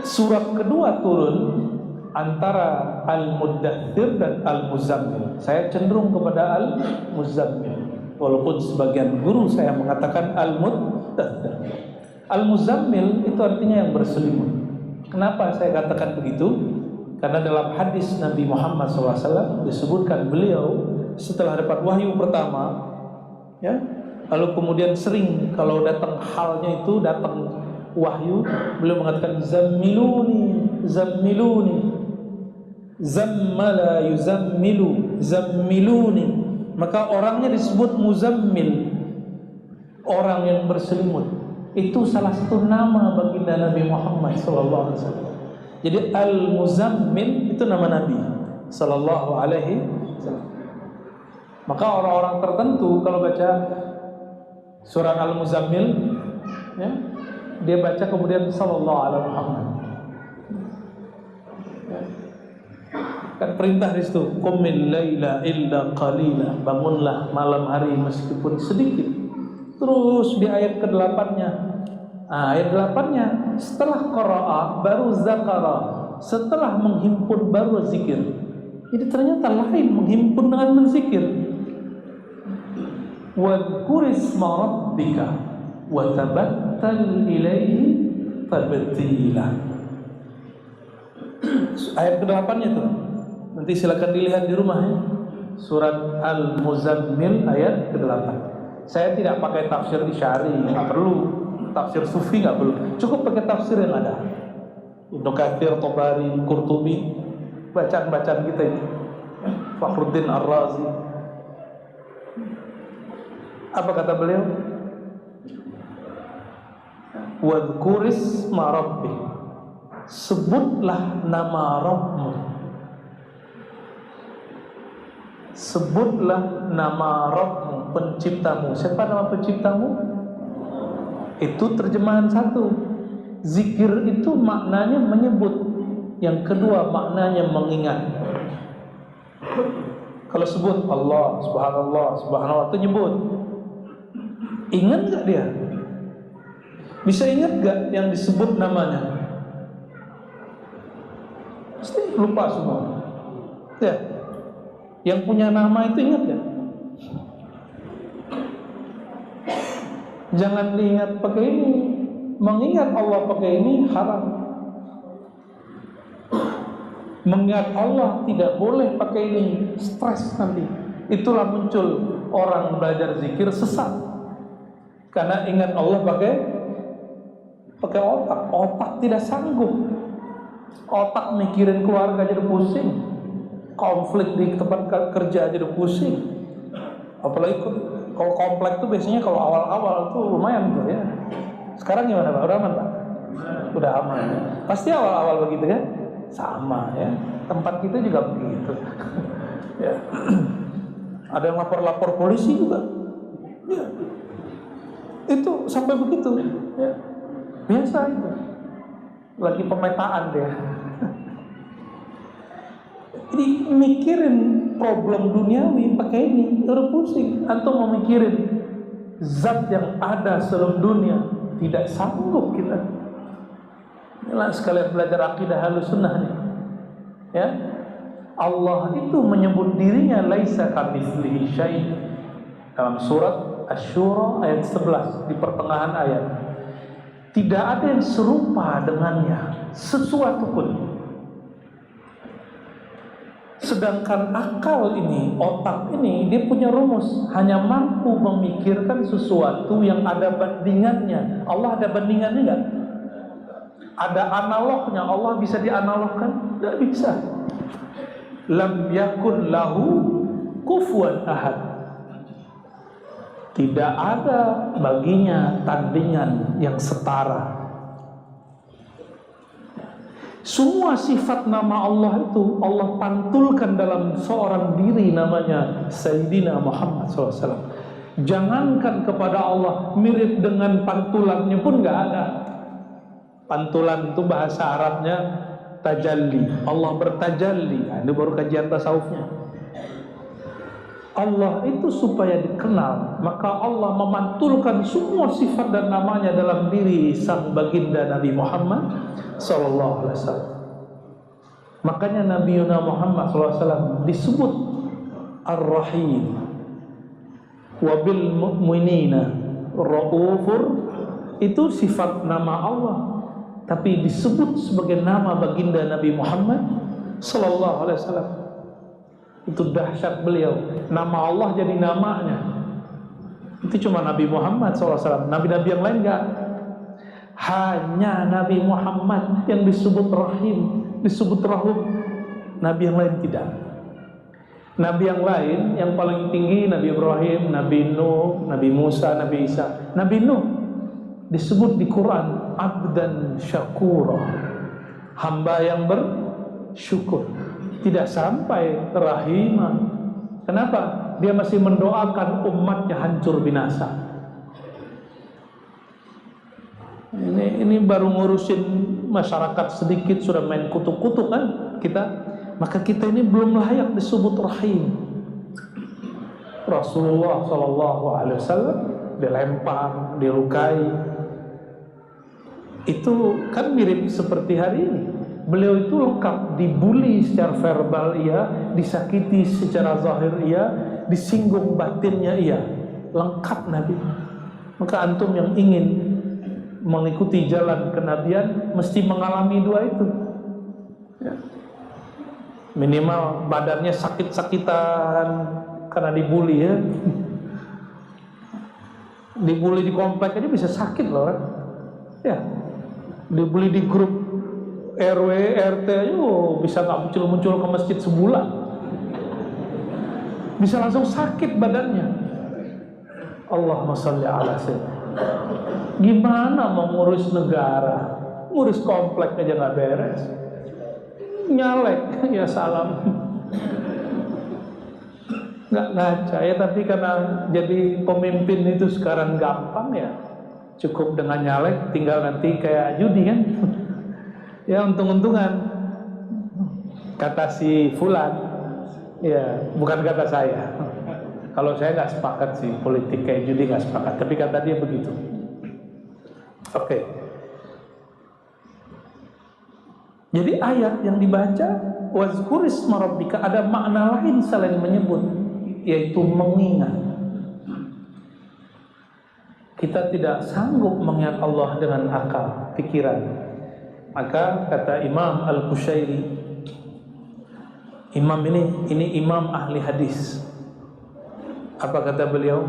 Surat kedua turun antara Al-Muddathir dan Al-Muzammil. Saya cenderung kepada Al-Muzammil, walaupun sebagian guru saya mengatakan Al-Muddathir. Al-Muzammil itu artinya yang berselimut. Kenapa saya katakan begitu? Karena dalam hadis Nabi Muhammad SAW disebutkan beliau setelah dapat wahyu pertama, ya, lalu kemudian sering kalau datang halnya itu datang wahyu, beliau mengatakan zammiluni, zammiluni, zammala yuzammilu, zammiluni. Maka orangnya disebut muzammil, orang yang berselimut. Itu salah satu nama baginda Nabi Muhammad SAW. Jadi Al-Muzammil itu nama Nabi sallallahu alaihi wasallam. Maka orang-orang tertentu kalau baca surat Al-Muzammil, ya, dia baca kemudian sallallahu alaihi Muhammad. Ya. Kan perintah di situ, qumil laila illa qalila, bangunlah malam hari meskipun sedikit. Terus di ayat ke-8-nya, ayat 8-nya, setelah qara'a baru zakara, setelah menghimpun baru zikir. Jadi ternyata lain menghimpun dengan menzikir. Wadhkur isma rabbika wa tabattal ilaihi tabtila. Ayat ke-8-nya tuh. Nanti silakan dilihat di rumah ya. Surat Al-Muzammil ayat ke-8. Saya tidak pakai tafsir Isyari, enggak perlu. Tafsir Sufi nggak perlu, cukup pakai tafsir yang ada. Ibnu Katsir, Tabari, Qurtubi, bacaan-bacaan kita itu. Fakhruddin Ar-Razi. Apa kata beliau? Wadhkur isma rabbik, sebutlah nama Rabbmu. Sebutlah nama Rabbmu, penciptamu. Siapa nama penciptamu? Itu terjemahan satu. Zikir itu maknanya menyebut. Yang kedua maknanya mengingat. Kalau sebut Allah, subhanallah, subhanallah itu nyebut. Ingat gak dia? Bisa ingat gak yang disebut namanya? Pasti lupa semua. Ya. Yang punya nama itu ingat gak? Jangan diingat pakai ini. Mengingat Allah pakai ini haram. Mengingat Allah tidak boleh pakai ini, stres nanti. Itulah muncul orang belajar zikir sesat. Karena ingat Allah pakai otak. Otak tidak sanggup. Otak mikirin keluarga jadi pusing. Konflik di tempat kerja jadi pusing. Apalagi kalau komplek tuh biasanya kalau awal-awal tuh lumayan tuh ya. Sekarang gimana Pak? Udah aman Pak? Udah aman. Pasti awal-awal begitu kan? Sama ya. Tempat kita juga begitu. Ya. Ada yang lapor-lapor polisi juga. Ya. Itu sampai begitu. Ya. Biasa itu. Lagi pemetaan dia. Jadi mikirin problem duniawi pakai ini terus pusing. Antum mau mikirin zat yang ada seluruh dunia, tidak sanggup kita. Inilah sekalian belajar akidah Ahlussunnah nih. Ya. Allah itu menyebut dirinya laisa kamitslihi syai' dalam surat Asy-Syura ayat 11 di pertengahan ayat. Tidak ada yang serupa dengannya sesuatu pun. Sedangkan akal ini, otak ini, dia punya rumus, hanya mampu memikirkan sesuatu yang ada bandingannya. Allah ada bandingannya enggak? Ada analognya. Allah bisa dianalogkan? Tidak bisa. Lam yakun lahu kufuwan ahad. Tidak ada baginya tandingan yang setara. Semua sifat nama Allah itu Allah pantulkan dalam seorang diri namanya Sayyidina Muhammad SAW. Jangankan kepada Allah, mirip dengan pantulannya pun gak ada. Pantulan itu bahasa Arabnya tajalli. Allah bertajalli. Nah, ini baru kajian tasawufnya. Allah itu supaya dikenal, maka Allah memantulkan semua sifat dan namanya dalam diri sang baginda Nabi Muhammad sallallahu alaihi wasallam. Makanya Nabi Muhammad sallallahu alaihi wasallam disebut Ar-Rahim, wa bil mu'minina Raufur. Itu sifat nama Allah, tapi disebut sebagai nama baginda Nabi Muhammad sallallahu alaihi wasallam. Itu dahsyat beliau. Nama Allah jadi namanya. Itu cuma Nabi Muhammad SAW. Nabi-nabi yang lain enggak. Hanya Nabi Muhammad yang disebut Rahim, disebut Rahum. Nabi yang lain tidak. Nabi yang lain yang paling tinggi Nabi Ibrahim, Nabi Nuh, Nabi Musa, Nabi Isa. Nabi Nuh disebut di Quran abdan syakura, hamba yang bersyukur. Tidak sampai rahimah. Kenapa? Dia masih mendoakan umatnya hancur binasa. Ini baru ngurusin masyarakat sedikit sudah main kutuk-kutuk kan kita. Maka kita ini belum layak disebut rahim. Rasulullah sallallahu alaihi wasallam dilempar, dilukai. Itu kan mirip seperti hari ini. Beliau itu lengkap, dibully secara verbal iya, disakiti secara zahir iya, disinggung batinnya iya. Lengkap Nabi. Maka antum yang ingin mengikuti jalan kenabian mesti mengalami dua itu ya. Minimal badannya sakit-sakitan karena dibully ya. Dibully di komplek aja bisa sakit loh kan. Ya. Dibully di grup RW, RT aja bisa gak muncul-muncul ke masjid sebulan. Bisa langsung sakit badannya. Allahumma sholli ala sayyidina. Gimana mau ngurus negara? Ngurus komplek aja gak beres. Nyalek, ya salam. Gak ngaca ya, tapi karena jadi pemimpin itu sekarang gampang ya. Cukup dengan nyalek, tinggal nanti kayak judi kan. Ya untung-untungan kata si Fulan, ya bukan kata saya. Kalau saya nggak sepakat sih politik kayak judi nggak sepakat, tapi kata dia begitu. Oke. Jadi ayat yang dibaca wazkurisma rabbika ada makna lain selain menyebut, yaitu mengingat. Kita tidak sanggup mengingat Allah dengan akal, pikiran. Maka kata Imam Al-Qushairi, imam ini imam ahli hadis. Apa kata beliau?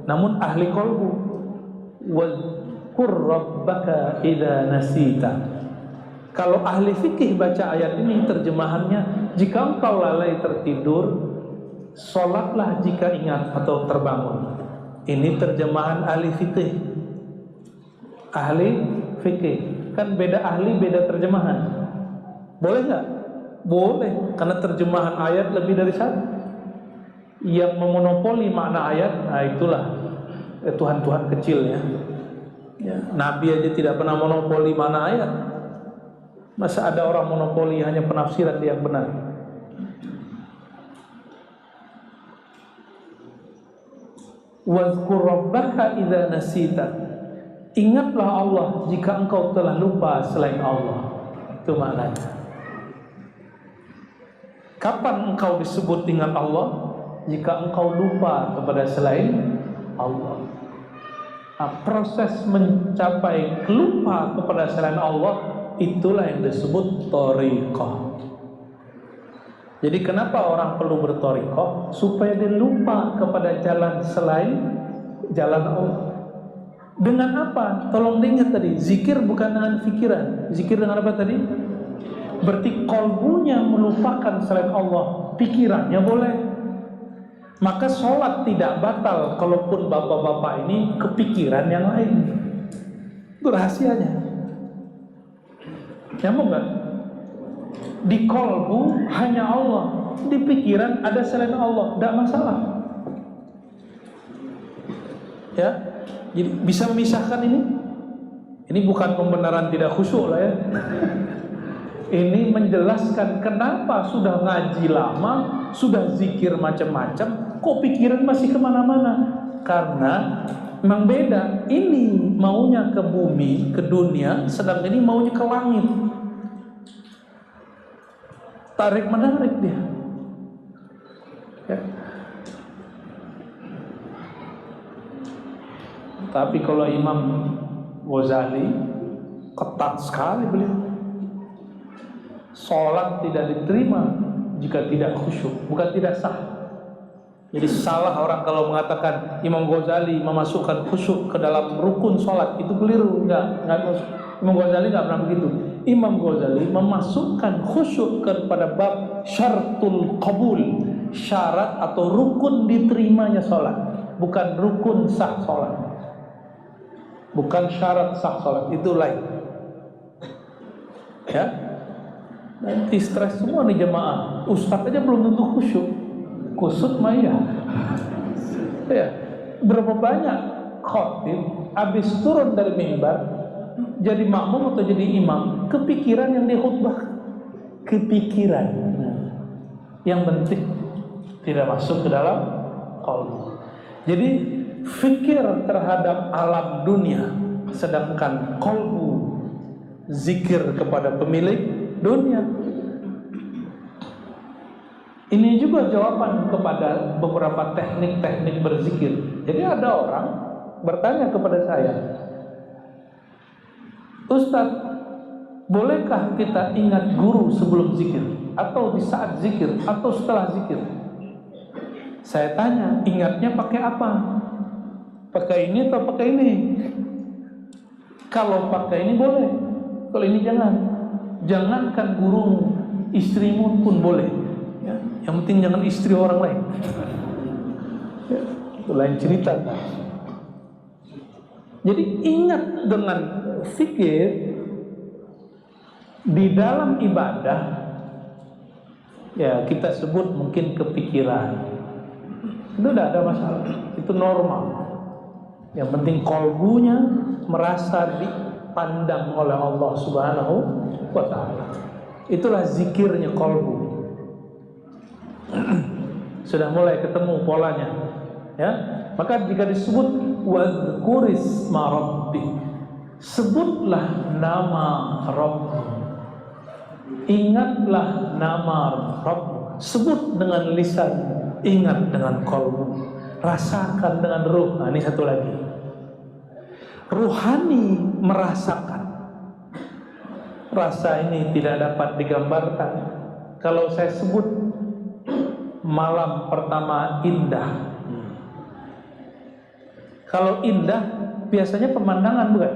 Namun ahli qalbu. Wazkur rabbaka idza nasita. Kalau ahli fikih baca ayat ini terjemahannya, jika engkau lalai tertidur, salatlah jika ingat atau terbangun. Ini terjemahan ahli fikih. Ahli fikih. Kan beda ahli, beda terjemahan. Boleh nggak? Boleh, karena terjemahan ayat lebih dari satu. Yang memonopoli makna ayat, nah itulah Tuhan-Tuhan kecil ya. Nabi aja tidak pernah monopoli makna ayat. Masa ada orang monopoli hanya penafsiran yang benar? Wazkur rabbaka idza nasita. Ingatlah Allah jika engkau telah lupa selain Allah. Itu maknanya. Kapan engkau disebut ingat Allah? Jika engkau lupa kepada selain Allah. Nah, proses mencapai lupa kepada selain Allah, itulah yang disebut thariqah. Jadi kenapa orang perlu berthariqah? Supaya dia lupa kepada jalan selain jalan Allah. Dengan apa? Tolong diingat tadi, zikir bukan dengan pikiran. Zikir dengan apa tadi? Berarti qalbunya melupakan selain Allah, pikirannya boleh. Maka sholat tidak batal kalaupun bapak-bapak ini kepikiran yang lain. Itu rahasianya. Nyambung gak? Di qalbu hanya Allah, di pikiran ada selain Allah, tidak masalah. Ya. Jadi bisa memisahkan ini. Ini bukan pembenaran tidak khusyuk lah ya. Ini menjelaskan kenapa sudah ngaji lama, sudah zikir macam-macam, kok pikiran masih kemana-mana? Karena memang beda. Ini maunya ke bumi, ke dunia, sedang ini maunya ke langit. Tarik menarik dia. Ya. Tapi kalau Imam Ghazali ketat sekali beliau. Sholat tidak diterima jika tidak khusyuk, bukan tidak sah. Jadi salah orang kalau mengatakan Imam Ghazali memasukkan khusyuk ke dalam rukun sholat, itu keliru. Enggak Imam Ghazali enggak pernah begitu. Imam Ghazali memasukkan khusyuk kepada bab syartul qabul, syarat atau rukun diterimanya sholat, bukan rukun sah sholat. Bukan syarat sah sholat, itu lain. Ya, nanti stres semua nih jemaah. Ustaz aja belum tentu khusyuk, kusut mah ya. Ya, berapa banyak khotib habis turun dari mimbar jadi makmum atau jadi imam, kepikiran yang dikhutbah, kepikiran. Yang penting tidak masuk ke dalam qalbu. Jadi fikir terhadap alam dunia, sedangkan qalbu zikir kepada pemilik dunia. Ini juga jawaban kepada beberapa teknik-teknik berzikir. Jadi ada orang bertanya kepada saya, Ustaz, bolehkah kita ingat guru sebelum zikir, atau di saat zikir, atau setelah zikir? Saya tanya, ingatnya pakai apa? Pakai ini atau pakai ini? Kalau pakai ini boleh, kalau ini jangan. Jangankan gurumu, istrimu pun boleh. Ya, yang penting jangan istri orang lain. Ya, itu lain cerita. Jadi ingat dengan fikir di dalam ibadah, ya kita sebut mungkin kepikiran. Itu tidak ada masalah, itu normal. Yang penting kolbunya merasa dipandang oleh Allah Subhanahu wa ta'ala. Itulah zikirnya kolbu. Sudah mulai ketemu polanya, ya. Maka jika disebut wadhkurisma rabbik, sebutlah nama Rabb, ingatlah nama Rabb, sebut dengan lisan, ingat dengan kolbu, rasakan dengan ruh. Nah, ini satu lagi, ruhani merasakan. Rasa ini tidak dapat digambarkan. Kalau saya sebut malam pertama indah, kalau indah biasanya pemandangan, bukan?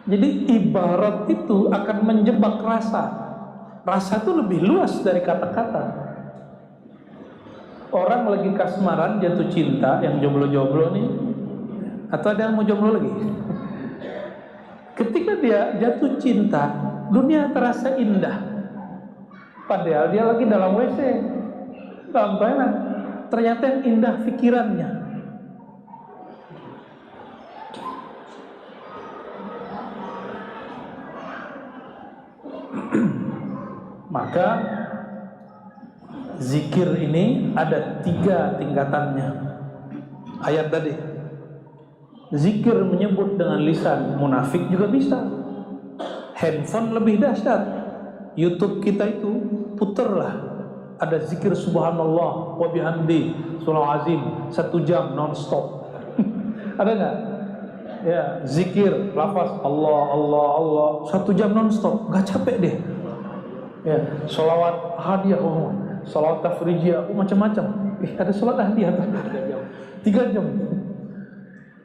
Jadi ibarat itu akan menjebak rasa. Rasa itu lebih luas dari kata-kata. Orang lagi kasmaran, jatuh cinta, yang jomblo-jomblo nih, atau ada yang mau jomblo lagi? Ketika dia jatuh cinta, dunia terasa indah. Padahal dia lagi dalam WC, dalam toilet. Ternyata yang indah pikirannya. Maka zikir ini ada 3 tingkatannya. Ayat tadi, zikir menyebut dengan lisan, munafik juga bisa. Handphone lebih dahsyat. YouTube kita itu puterlah, ada zikir subhanallah wa bihamdi surah azim 1 jam non-stop. Ada nggak? Ya, zikir lafaz Allah Allah Allah 1 jam non-stop, nggak capek deh. Ya, sholawat hadiah, sholawat tafrijiyah, macam-macam. Ada sholat hadiah 3 jam.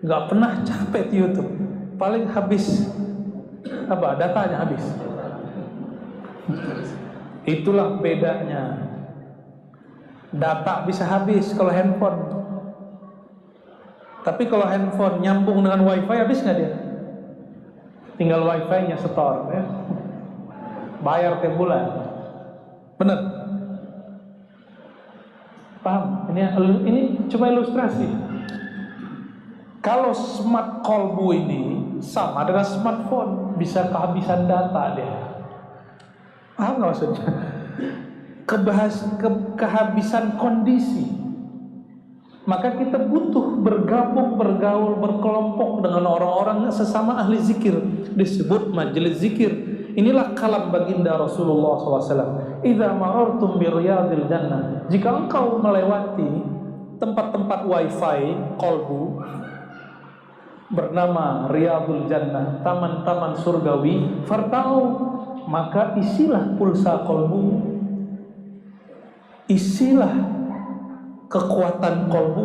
Nggak pernah capek di YouTube. Paling habis apa? Datanya habis. Itulah bedanya. Data bisa habis kalau handphone. Tapi kalau handphone nyambung dengan wifi, habis nggak dia? Tinggal wifi-nya setor, ya. Bayar tiap bulan. Benar? Paham? Ini cuma ilustrasi. Kalau smart kolbu ini sama dengan smartphone, bisa kehabisan data dia. Paham nggak maksudnya? Kehabisan kondisi. Maka kita butuh bergabung, bergaul, berkelompok dengan orang-orang sesama ahli zikir. Disebut majelis zikir. Inilah kalam baginda Rasulullah SAW. Idza marartum bi riyadil jannah. Jika engkau melewati tempat-tempat wifi kolbu bernama Riyadul Jannah, taman-taman surgawi, fartau, maka isilah pulsa kolbu, isilah kekuatan kolbu,